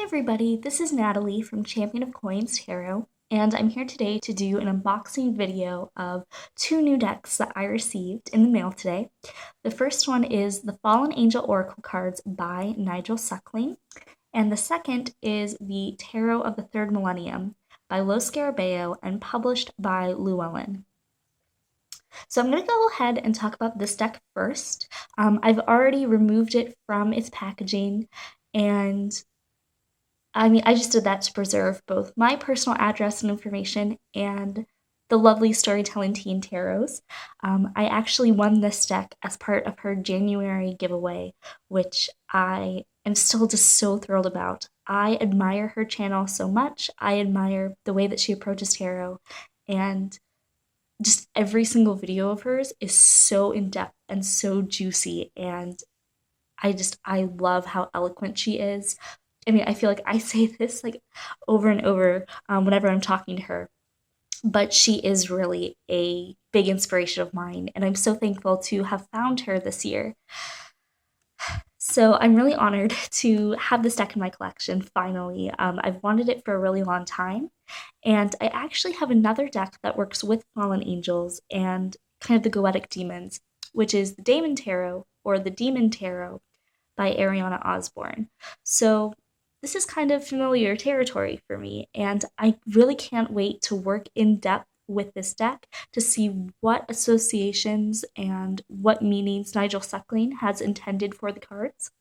Everybody, this is Natalie from Champion of Coins Tarot, and I'm here today to do an unboxing video of two new decks that I received in the mail today. The first one is the Fallen Angel Oracle cards by Nigel Suckling, and the second is the Tarot of the Third Millennium by Lo Scarabeo and published by Llewellyn. So I'm going to go ahead and talk about this deck first. I've already removed it from its packaging, and I just did that to preserve both my personal address and information and the lovely storytelling teen tarots. I actually won this deck as part of her January giveaway, which I am still just so thrilled about. I admire her channel so much. I admire the way that she approaches tarot, and just every single video of hers is so in-depth and so juicy, and I love how eloquent she is. I feel like I say this like over and over whenever I'm talking to her, but she is really a big inspiration of mine, and I'm so thankful to have found her this year. So I'm really honored to have this deck in my collection finally. I've wanted it for a really long time, and I actually have another deck that works with Fallen Angels and kind of the Goetic Demons, which is the Daemon Tarot or the Demon Tarot by Ariana Osborne. So this is kind of familiar territory for me, and I really can't wait to work in depth with this deck to see what associations and what meanings Nigel Suckling has intended for the cards,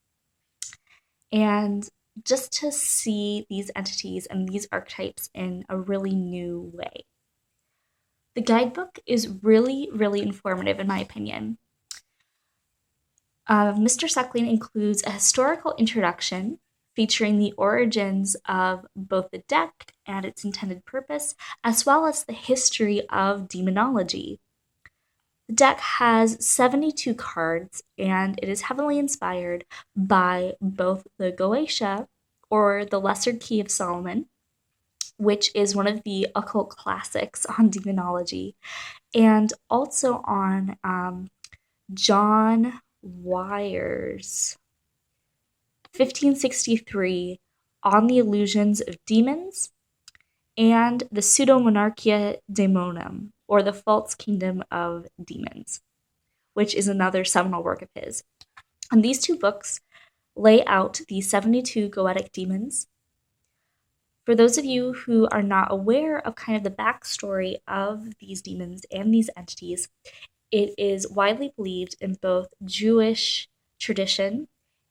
and just to see these entities and these archetypes in a really new way. The guidebook is really, really informative in my opinion. Mr. Suckling includes a historical introduction featuring the origins of both the deck and its intended purpose, as well as the history of demonology. The deck has 72 cards, and it is heavily inspired by both the Goetia, or the Lesser Key of Solomon, which is one of the occult classics on demonology, and also on John Wyer's 1563 On the Illusions of Demons, and the Pseudo-Monarchia Daemonum, or the False Kingdom of Demons, which is another seminal work of his. And these two books lay out the 72 Goetic demons. For those of you who are not aware of kind of the backstory of these demons and these entities, it is widely believed in both Jewish tradition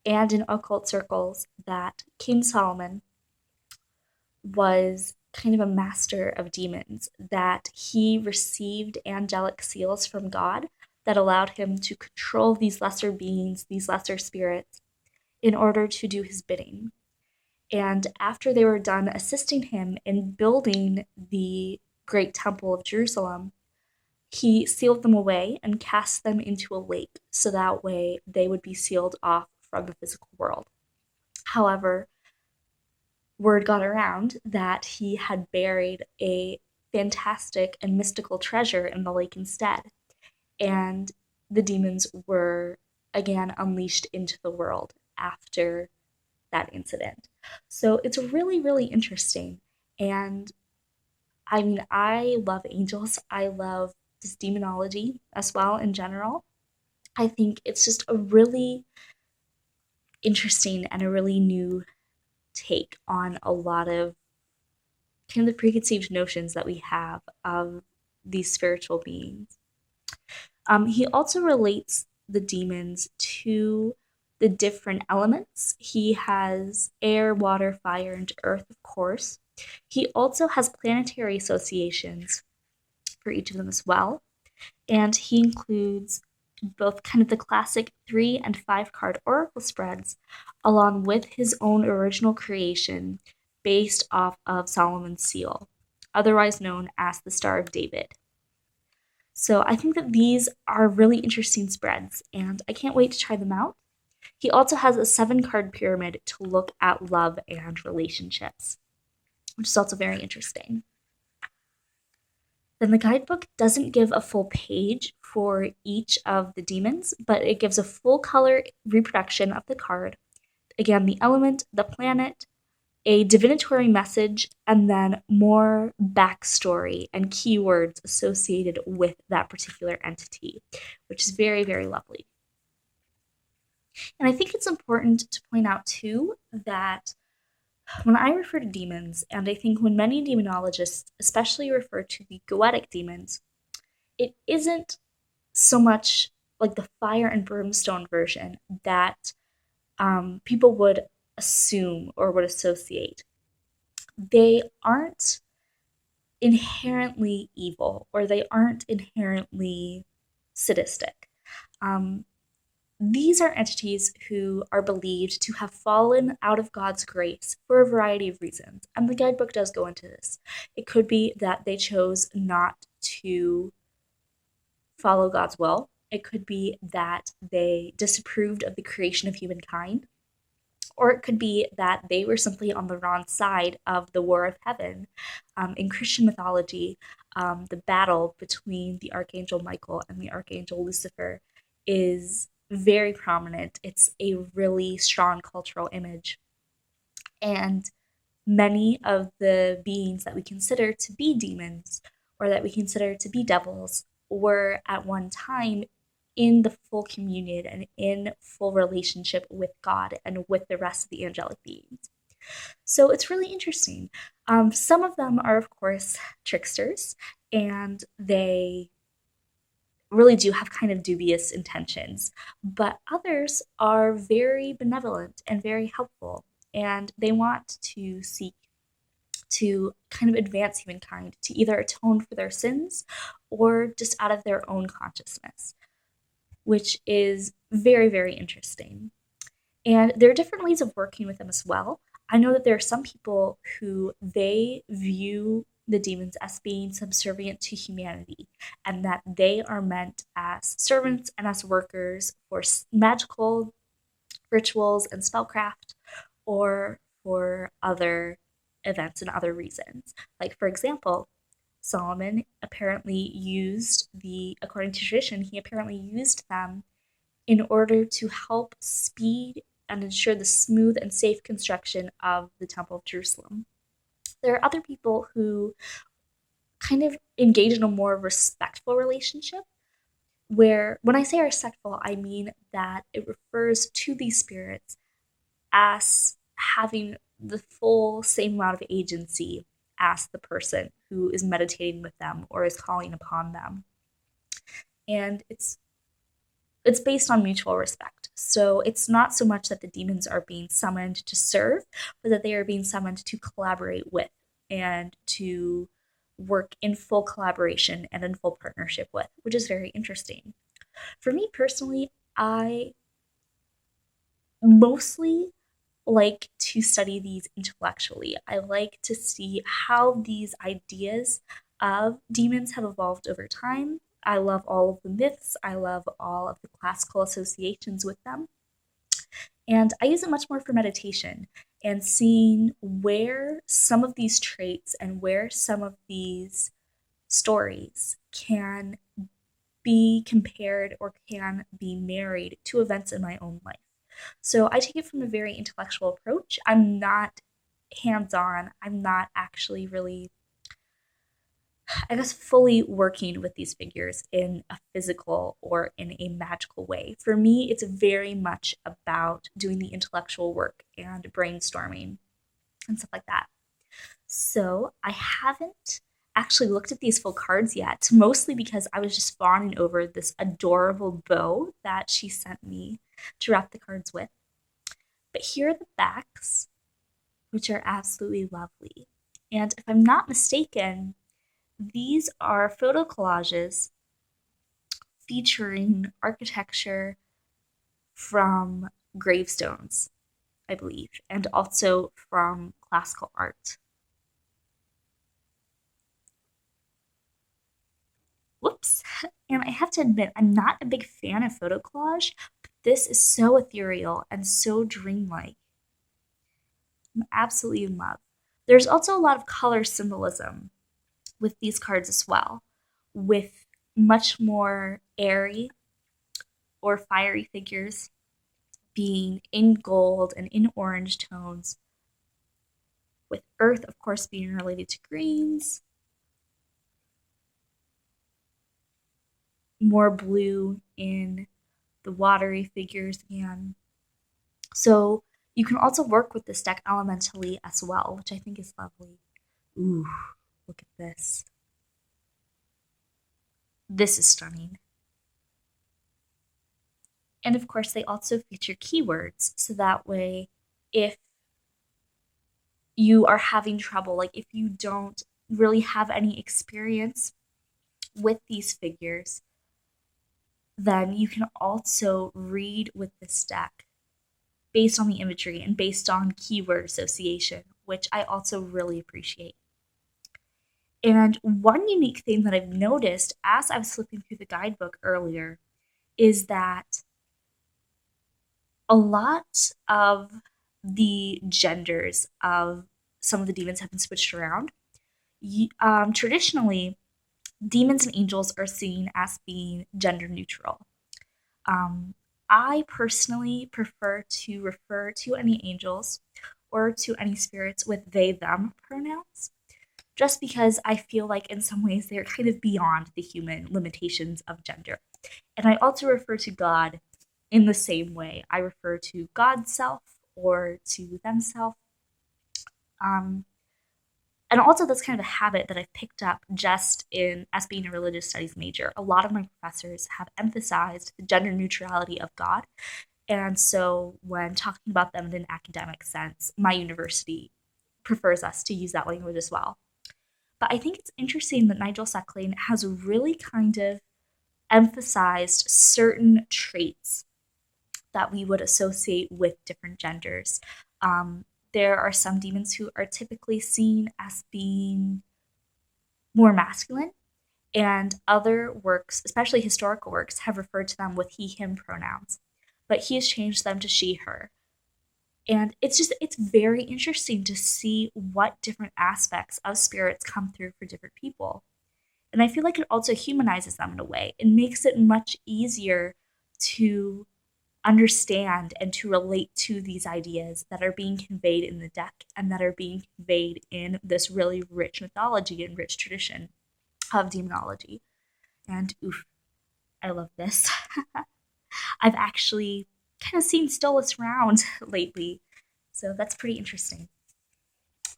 and in occult circles that King Solomon was kind of a master of demons, that he received angelic seals from God that allowed him to control these lesser beings, these lesser spirits, in order to do his bidding. And after they were done assisting him in building the great temple of Jerusalem, he sealed them away and cast them into a lake, so that way they would be sealed off from the physical world. However, word got around that he had buried a fantastic and mystical treasure in the lake instead, and the demons were again unleashed into the world after that incident. So it's really, really interesting, and I love angels. I love this demonology as well in general. I think it's just a really interesting and a really new take on a lot of kind of the preconceived notions that we have of these spiritual beings. He also relates the demons to the different elements. He has air, water, fire, and earth, of course. He also has planetary associations for each of them as well, and he includes both kind of the classic 3 and 5 card oracle spreads, along with his own original creation based off of Solomon's seal, otherwise known as the Star of David. So I think that these are really interesting spreads, and I can't wait to try them out. He also has a 7-card pyramid to look at love and relationships, which is also very interesting. Then the guidebook doesn't give a full page for each of the demons, but it gives a full color reproduction of the card. Again, the element, the planet, a divinatory message, and then more backstory and keywords associated with that particular entity, which is very, very lovely. And I think it's important to point out too that when I refer to demons, and I think when many demonologists especially refer to the goetic demons, it isn't so much like the fire and brimstone version that people would assume or would associate. They aren't inherently evil or they aren't inherently sadistic. Um, these are entities who are believed to have fallen out of God's grace for a variety of reasons, and the guidebook does go into this. It could be that they chose not to follow God's will. It could be that they disapproved of the creation of humankind. Or it could be that they were simply on the wrong side of the war of heaven. In Christian mythology, the battle between the Archangel Michael and the Archangel Lucifer is very prominent. It's a really strong cultural image. And many of the beings that we consider to be demons or that we consider to be devils were at one time in the full communion and in full relationship with God and with the rest of the angelic beings. So it's really interesting. Some of them are, of course, tricksters, and they really do have kind of dubious intentions, but others are very benevolent and very helpful, and they want to seek to kind of advance humankind to either atone for their sins or just out of their own consciousness, which is very, very interesting. And there are different ways of working with them as well. I know that there are some people who they view the demons as being subservient to humanity and that they are meant as servants and as workers for magical rituals and spellcraft or for other events and other reasons. Like, for example, Solomon apparently used according to tradition, he apparently used them in order to help speed and ensure the smooth and safe construction of the Temple of Jerusalem. There are other people who kind of engage in a more respectful relationship, where when I say respectful, I mean that it refers to these spirits as having the full same amount of agency as the person who is meditating with them or is calling upon them. And it's based on mutual respect. So it's not so much that the demons are being summoned to serve, but that they are being summoned to collaborate with and to work in full collaboration and in full partnership with, which is very interesting. For me personally, I mostly like to study these intellectually. I like to see how these ideas of demons have evolved over time. I love all of the myths, I love all of the classical associations with them. And I use it much more for meditation and seeing where some of these traits and where some of these stories can be compared or can be married to events in my own life. So I take it from a very intellectual approach. I'm not hands on. I'm not actually really, I guess, fully working with these figures in a physical or in a magical way. For me, it's very much about doing the intellectual work and brainstorming and stuff like that. So I haven't actually looked at these full cards yet, mostly because I was just fawning over this adorable bow that she sent me to wrap the cards with. But here are the backs, which are absolutely lovely. And if I'm not mistaken, these are photo collages featuring architecture from gravestones, I believe, and also from classical art. Whoops. And I have to admit, I'm not a big fan of photo collage, but this is so ethereal and so dreamlike. I'm absolutely in love. There's also a lot of color symbolism with these cards as well, with much more airy or fiery figures being in gold and in orange tones, with earth, of course, being related to greens. More blue in the watery figures again. So you can also work with this deck elementally as well, which I think is lovely. Ooh, look at this. This is stunning. And of course, they also feature keywords, so that way, if you are having trouble, like if you don't really have any experience with these figures, then you can also read with this deck based on the imagery and based on keyword association, which I also really appreciate. And one unique thing that I've noticed as I was flipping through the guidebook earlier is that a lot of the genders of some of the demons have been switched around. Traditionally, demons and angels are seen as being gender neutral. I personally prefer to refer to any angels or to any spirits with they, them pronouns, just because I feel like in some ways they're kind of beyond the human limitations of gender. And I also refer to God in the same way. I refer to God's self or to themself. And also that's kind of a habit that I've picked up just in as being a religious studies major. A lot of my professors have emphasized the gender neutrality of God. And so when talking about them in an academic sense, my university prefers us to use that language as well. But I think it's interesting that Nigel Secklane has really kind of emphasized certain traits that we would associate with different genders. There are some demons who are typically seen as being more masculine, and other works, especially historical works, have referred to them with he, him pronouns. But he has changed them to she, her. And it's very interesting to see what different aspects of spirits come through for different people. And I feel like it also humanizes them in a way. It makes it much easier to understand and to relate to these ideas that are being conveyed in the deck and that are being conveyed in this really rich mythology and rich tradition of demonology. And oof, I love this. I've actually kind of seen Stolas around lately, so that's pretty interesting.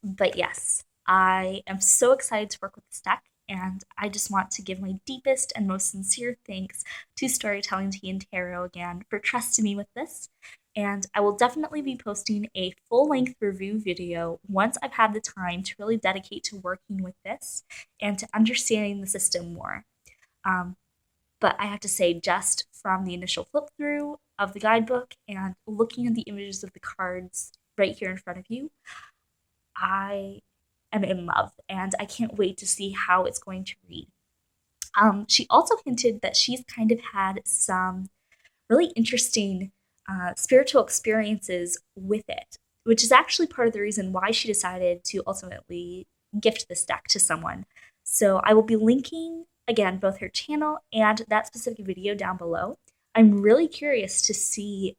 But yes, I am so excited to work with this deck, and I just want to give my deepest and most sincere thanks to Storytelling Tea and Tarot again for trusting me with this. And I will definitely be posting a full-length review video once I've had the time to really dedicate to working with this and to understanding the system more. But I have to say, just from the initial flip through of the guidebook and looking at the images of the cards right here in front of you, I am in love, and I can't wait to see how it's going to read. She also hinted that she's kind of had some really interesting spiritual experiences with it, which is actually part of the reason why she decided to ultimately gift this deck to someone. So I will be linking, again, both her channel and that specific video down below. I'm really curious to see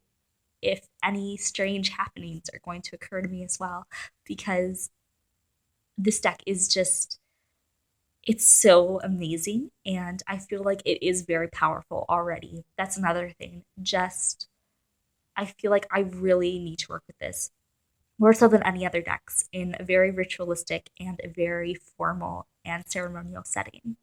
if any strange happenings are going to occur to me as well, because this deck is just, it's so amazing, and I feel like it is very powerful already. That's another thing. Just, I feel like I really need to work with this more so than any other decks in a very ritualistic and a very formal and ceremonial setting.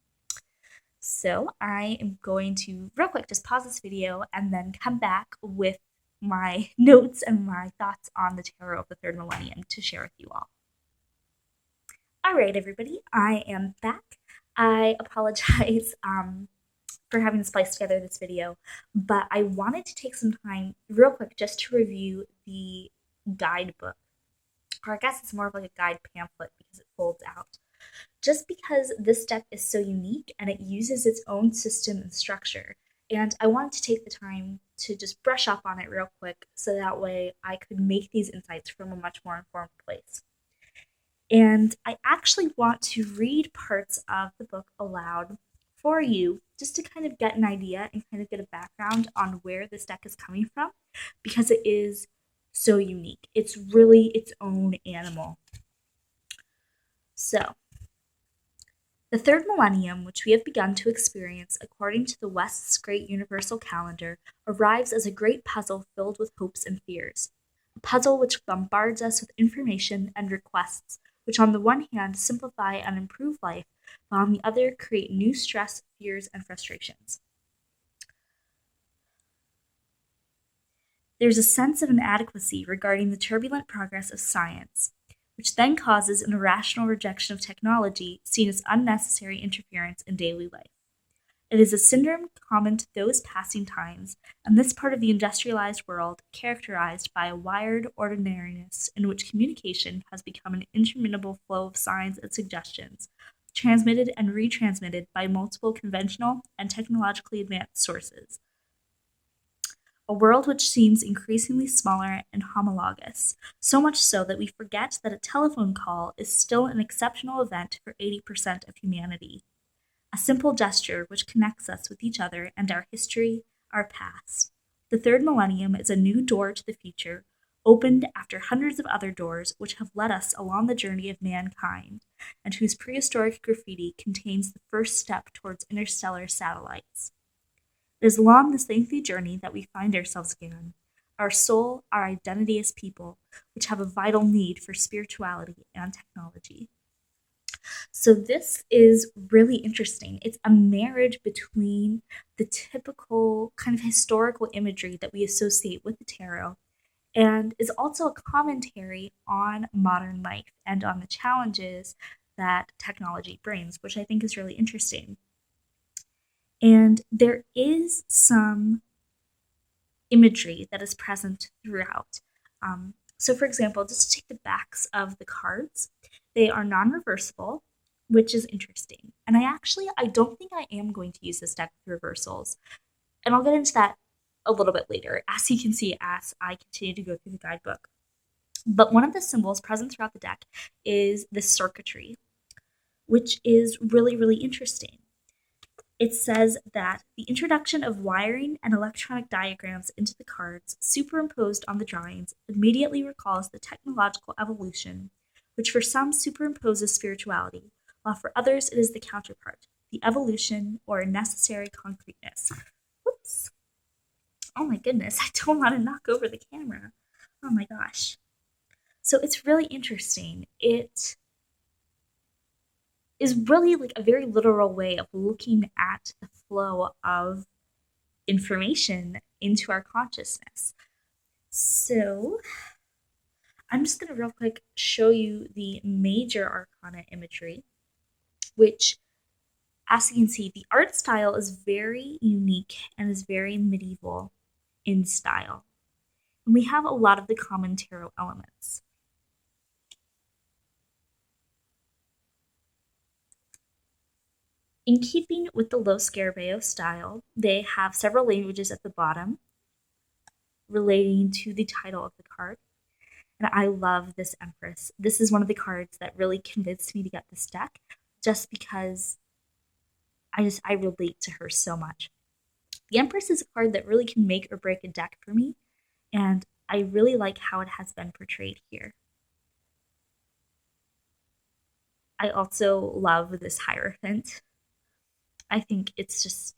So I am going to real quick just pause this video and then come back with my notes and my thoughts on the Tarot of the Third Millennium to share with you all. All right, everybody, I am back. I apologize for having to splice together this video, but I wanted to take some time real quick just to review the guidebook, or I guess it's more of like a guide pamphlet because it folds out. Just because this deck is so unique and it uses its own system and structure, and I wanted to take the time to just brush up on it real quick so that way I could make these insights from a much more informed place. And I actually want to read parts of the book aloud for you just to kind of get an idea and kind of get a background on where this deck is coming from, because it is so unique. It's really its own animal. So, the third millennium, which we have begun to experience according to the West's great universal calendar, arrives as a great puzzle filled with hopes and fears. A puzzle which bombards us with information and requests, which on the one hand simplify and improve life, while on the other create new stress, fears, and frustrations. There's a sense of inadequacy regarding the turbulent progress of science, which then causes an irrational rejection of technology seen as unnecessary interference in daily life. It is a syndrome common to those passing times, and this part of the industrialized world characterized by a wired ordinariness in which communication has become an interminable flow of signs and suggestions, transmitted and retransmitted by multiple conventional and technologically advanced sources. A world which seems increasingly smaller and homologous, so much so that we forget that a telephone call is still an exceptional event for 80% of humanity. A simple gesture which connects us with each other and our history, our past. The third millennium is a new door to the future, opened after hundreds of other doors which have led us along the journey of mankind, and whose prehistoric graffiti contains the first step towards interstellar satellites. It is along this lengthy journey that we find ourselves again, our soul, our identity as people, which have a vital need for spirituality and technology. So this is really interesting. It's a marriage between the typical kind of historical imagery that we associate with the tarot and is also a commentary on modern life and on the challenges that technology brings, which I think is really interesting. And there is some imagery that is present throughout. So, for example, just to take the backs of the cards, they are non-reversible, which is interesting. And I don't think I am going to use this deck with reversals. And I'll get into that a little bit later, as you can see as I continue to go through the guidebook. But one of the symbols present throughout the deck is the circuitry, which is really, really interesting. It says that the introduction of wiring and electronic diagrams into the cards, superimposed on the drawings, immediately recalls the technological evolution, which for some superimposes spirituality, while for others it is the counterpart, the evolution or necessary concreteness. Whoops. Oh my goodness, I don't want to knock over the camera. Oh my gosh. So it's really interesting. It is really like a very literal way of looking at the flow of information into our consciousness. So I'm just going to real quick show you the major arcana imagery, which, as you can see, the art style is very unique and is very medieval in style. And we have a lot of the common tarot elements. In keeping with the Lo Scarabeo style, they have several languages at the bottom relating to the title of the card. And I love this Empress. This is one of the cards that really convinced me to get this deck, just because I relate to her so much. The Empress is a card that really can make or break a deck for me, and I really like how it has been portrayed here. I also love this Hierophant. I think it's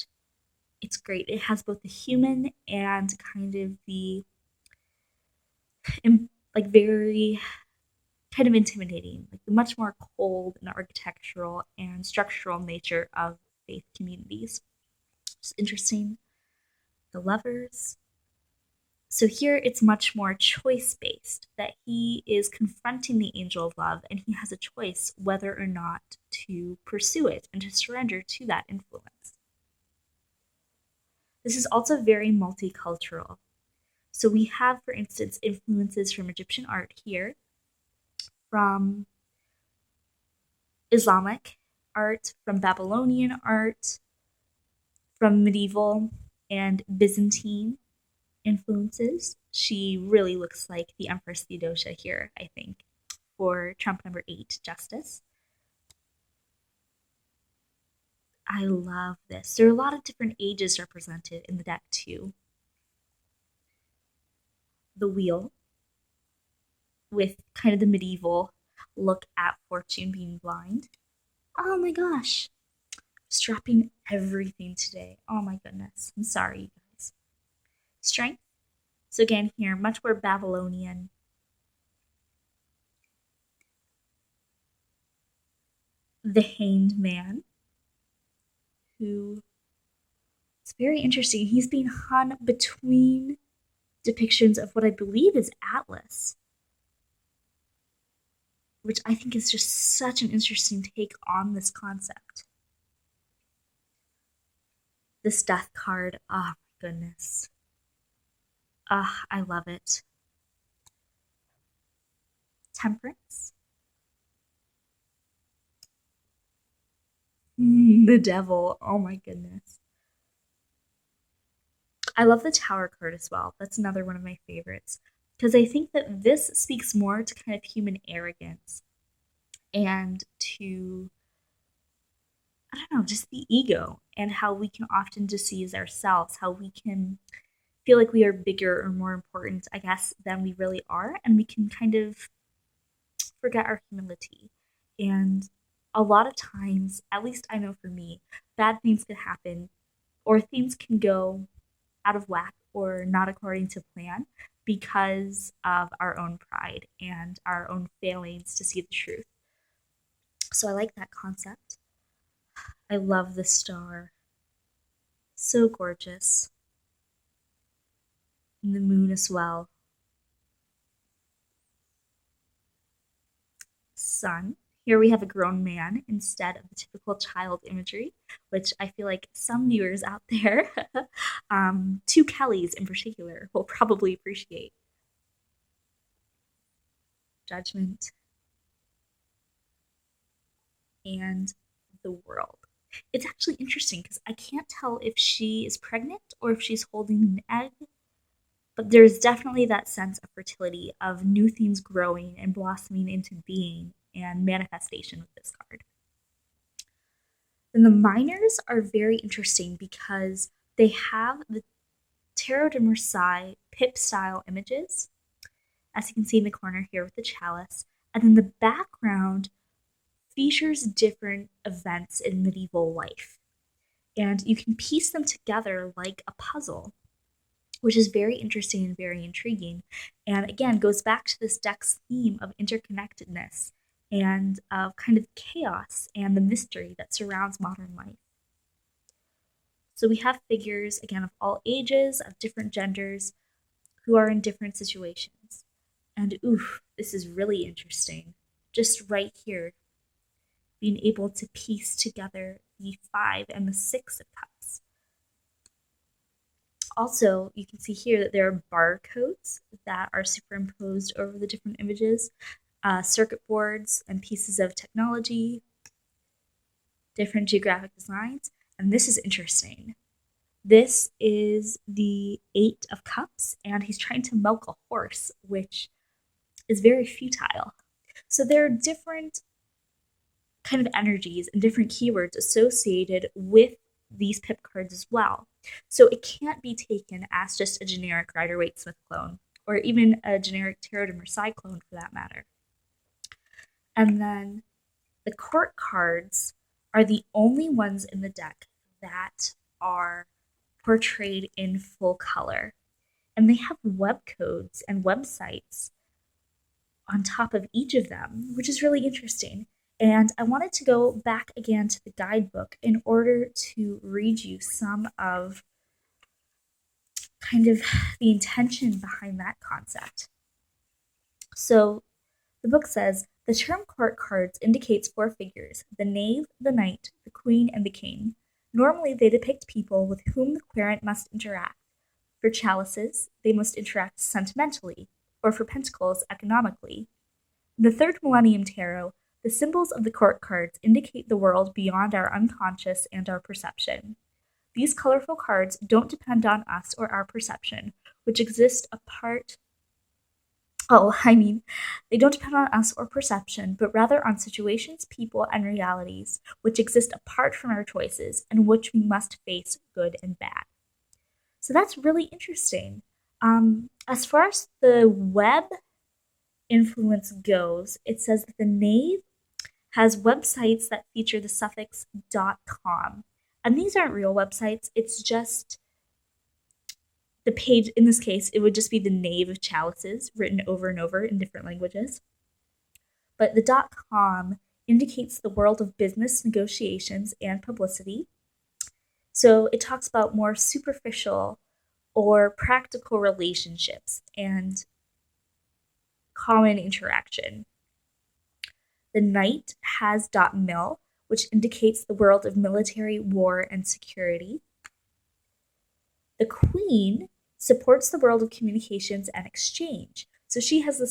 great. It has both the human and kind of the like very kind of intimidating, like the much more cold and architectural and structural nature of faith communities. It's interesting. The Lovers. So here it's much more choice based, that he is confronting the angel of love and he has a choice whether or not to pursue it and to surrender to that influence. This is also very multicultural. So we have, for instance, influences from Egyptian art here, from Islamic art, from Babylonian art, from medieval and Byzantine influences. She really looks like the Empress Theodosia here, I think, for Trump number 8, Justice. I love this. There are a lot of different ages represented in the deck too. The Wheel, with kind of the medieval look at Fortune being blind. Oh my gosh. Just dropping everything today. Oh my goodness. I'm sorry, you guys. Strength. So again here, much more Babylonian. The Hanged Man, who it's very interesting. He's being hung between depictions of what I believe is Atlas, which I think is just such an interesting take on this concept. This death card, oh my goodness. Ah, I love it. Temperance. The devil, oh my goodness. I love the Tower card as well. That's another one of my favorites because I think that this speaks more to kind of human arrogance and to, I don't know, just the ego and how we can often deceive ourselves, how we can feel like we are bigger or more important, I guess, than we really are, and we can kind of forget our humility. And a lot of times, at least I know for me, bad things can happen or things can go out of whack or not according to plan because of our own pride and our own failings to see the truth. So I like that concept. I love the star. So gorgeous. And the moon as well. Sun. Here we have a grown man instead of the typical child imagery, which I feel like some viewers out there, two Kellys in particular, will probably appreciate. Judgment and the world. It's actually interesting because I can't tell if she is pregnant or if she's holding an egg, but there's definitely that sense of fertility, of new things growing and blossoming into being and manifestation with this card. Then the minors are very interesting because they have the Tarot de Marseille pip style images, as you can see in the corner here with the chalice, and then the background features different events in medieval life. And you can piece them together like a puzzle, which is very interesting and very intriguing. And again, goes back to this deck's theme of interconnectedness and of kind of chaos and the mystery that surrounds modern life. So we have figures, again, of all ages, of different genders, who are in different situations. And oof, this is really interesting. Just right here, being able to piece together the 5 and the 6 of cups. Also, you can see here that there are barcodes that are superimposed over the different images, circuit boards and pieces of technology, different geographic designs, and this is interesting. This is the 8 of Cups, and he's trying to milk a horse, which is very futile. So there are different kind of energies and different keywords associated with these pip cards as well. So it can't be taken as just a generic Rider-Waite-Smith clone, or even a generic Tarot de Marseille clone for that matter. And then the court cards are the only ones in the deck that are portrayed in full color. And they have web codes and websites on top of each of them, which is really interesting. And I wanted to go back again to the guidebook in order to read you some of kind of the intention behind that concept. So the book says, the term court cards indicates 4 figures, the knave, the knight, the queen, and the king. Normally, they depict people with whom the querent must interact. For chalices, they must interact sentimentally, or for pentacles, economically. In the third Millennium Tarot, the symbols of the court cards indicate the world beyond our unconscious and our perception. These colorful cards don't depend on us or our perception, which exist apart. They don't depend on us or perception, but rather on situations, people, and realities, which exist apart from our choices, and which we must face, good and bad. So that's really interesting. As far as the web influence goes, it says that the knave has websites that feature the suffix .com. And these aren't real websites, it's just the page. In this case, it would just be the nave of chalices written over and over in different languages. But the .com indicates the world of business negotiations and publicity. So it talks about more superficial or practical relationships and common interaction. The knight has .mil, which indicates the world of military, war, and security. The queen supports the world of communications and exchange. So she has the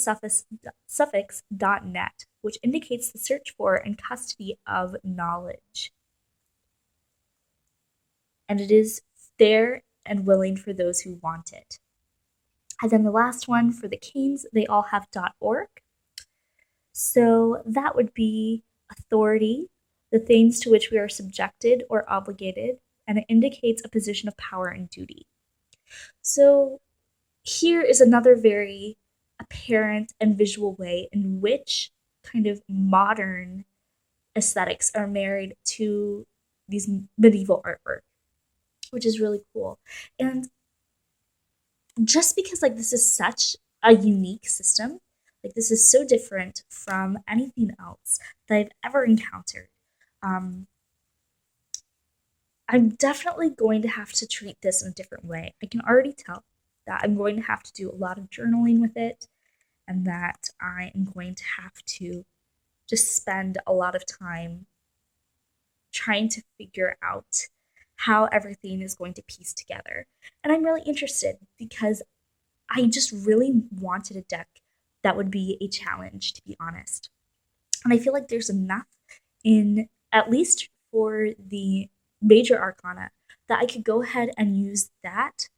suffix .net, which indicates the search for and custody of knowledge. And it is there and willing for those who want it. And then the last one for the kings, they all have .org. So that would be authority, the things to which we are subjected or obligated, and it indicates a position of power and duty. So here is another very apparent and visual way in which kind of modern aesthetics are married to these medieval artwork, which is really cool. And just because like this is such a unique system, like this is so different from anything else that I've ever encountered, um, I'm definitely going to have to treat this in a different way. I can already tell that I'm going to have to do a lot of journaling with it, and that I am going to have to just spend a lot of time trying to figure out how everything is going to piece together. And I'm really interested because I just really wanted a deck that would be a challenge, to be honest. And I feel like there's enough in, at least for the major arcana, that I could go ahead and use that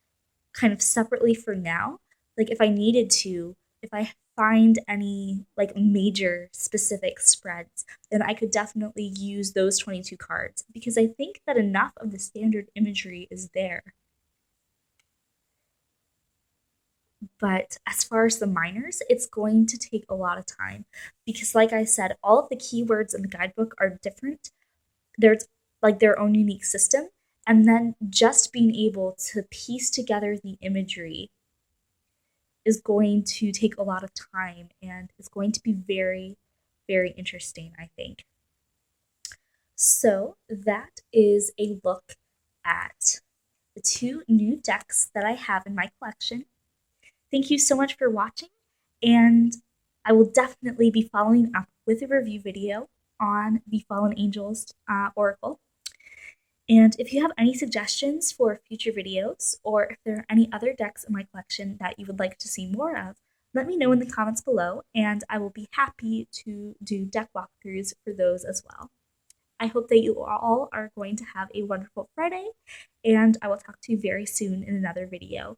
kind of separately for now. Like if I needed to, if I find any like major specific spreads, then I could definitely use those 22 cards because I think that enough of the standard imagery is there. But as far as the minors, it's going to take a lot of time because, like I said, all of the keywords in the guidebook are different. There's like their own unique system. And then just being able to piece together the imagery is going to take a lot of time and is going to be very, very interesting, I think. So that is a look at the two new decks that I have in my collection. Thank you so much for watching, and I will definitely be following up with a review video on the Fallen Angels Oracle. And if you have any suggestions for future videos, or if there are any other decks in my collection that you would like to see more of, let me know in the comments below, and I will be happy to do deck walkthroughs for those as well. I hope that you all are going to have a wonderful Friday, and I will talk to you very soon in another video.